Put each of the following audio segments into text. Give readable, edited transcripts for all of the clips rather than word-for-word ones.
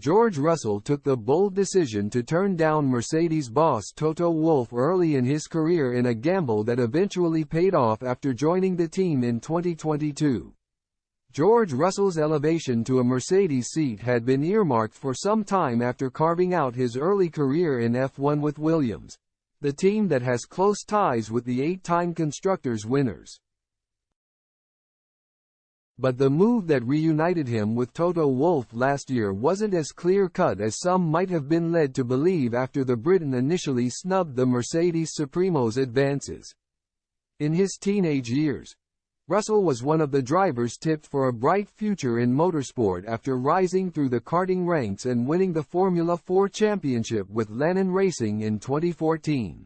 George Russell took the bold decision to turn down Mercedes boss Toto Wolff early in his career in a gamble that eventually paid off after joining the team in 2022. George Russell's elevation to a Mercedes seat had been earmarked for some time after carving out his early career in F1 with Williams, the team that has close ties with the 8-time Constructors winners. But the move that reunited him with Toto Wolff last year wasn't as clear-cut as some might have been led to believe after the Briton initially snubbed the Mercedes Supremo's advances. In his teenage years, Russell was one of the drivers tipped for a bright future in motorsport after rising through the karting ranks and winning the Formula 4 championship with Lannon Racing in 2014.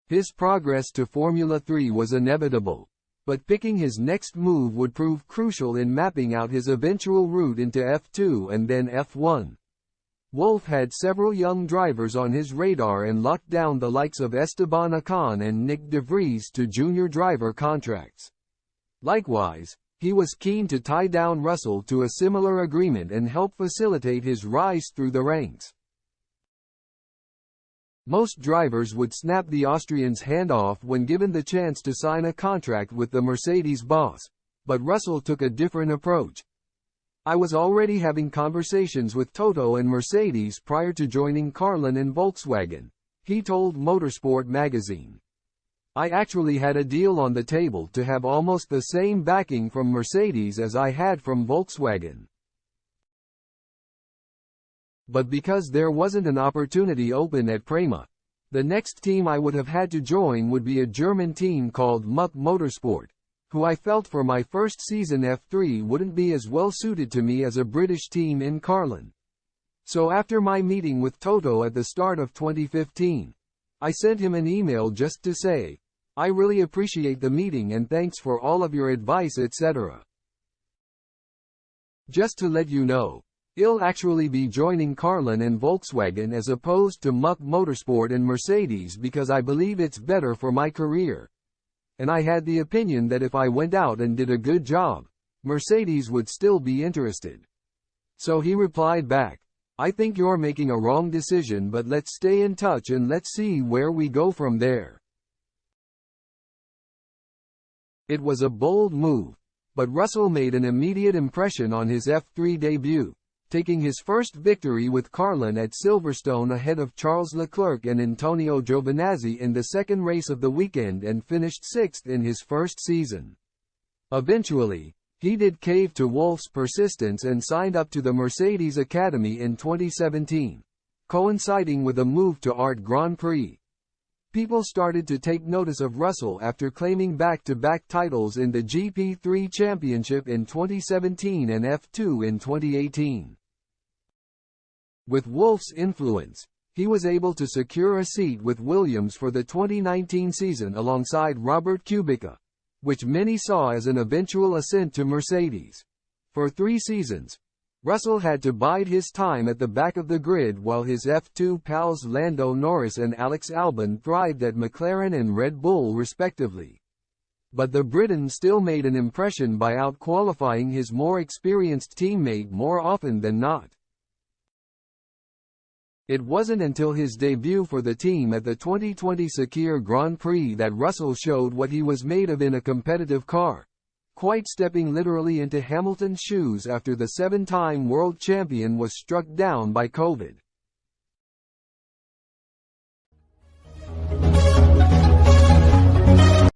His progress to Formula 3 was inevitable, but picking his next move would prove crucial in mapping out his eventual route into F2 and then F1. Wolff had several young drivers on his radar and locked down the likes of Esteban Ocon and Nick de Vries to junior driver contracts. Likewise, he was keen to tie down Russell to a similar agreement and help facilitate his rise through the ranks. Most drivers would snap the Austrian's hand off when given the chance to sign a contract with the Mercedes boss, but Russell took a different approach. "I was already having conversations with Toto and Mercedes prior to joining Carlin and Volkswagen," he told Motorsport magazine. "I actually had a deal on the table to have almost the same backing from Mercedes as I had from Volkswagen. But because there wasn't an opportunity open at Prema, the next team I would have had to join would be a German team called mble Motorsport, who I felt for my first season F3 wouldn't be as well suited to me as a British team in Carlin. So after my meeting with Toto at the start of 2015, I sent him an email just to say, 'I really appreciate the meeting and thanks for all of your advice etc. Just to let you know, I'll actually be joining Carlin and Volkswagen as opposed to mble Motorsport and Mercedes because I believe it's better for my career. And I had the opinion that if I went out and did a good job, Mercedes would still be interested.' So he replied back, 'I think you're making a wrong decision but let's stay in touch and let's see where we go from there.' It was a bold move, but Russell made an immediate impression on his F3 debut, taking his first victory with Carlin at Silverstone ahead of Charles Leclerc and Antonio Giovinazzi in the second race of the weekend and finished sixth in his first season. Eventually, he did cave to Wolff's persistence and signed up to the Mercedes Academy in 2017, coinciding with a move to Art Grand Prix. People started to take notice of Russell after claiming back-to-back titles in the GP3 Championship in 2017 and F2 in 2018. With Wolff's influence, he was able to secure a seat with Williams for the 2019 season alongside Robert Kubica, which many saw as an eventual ascent to Mercedes. For 3 seasons, Russell had to bide his time at the back of the grid while his F2 pals Lando Norris and Alex Albon thrived at McLaren and Red Bull respectively. But the Briton still made an impression by out-qualifying his more experienced teammate more often than not. It wasn't until his debut for the team at the 2020 Sakir Grand Prix that Russell showed what he was made of in a competitive car, quite stepping literally into Hamilton's shoes after the 7-time world champion was struck down by COVID.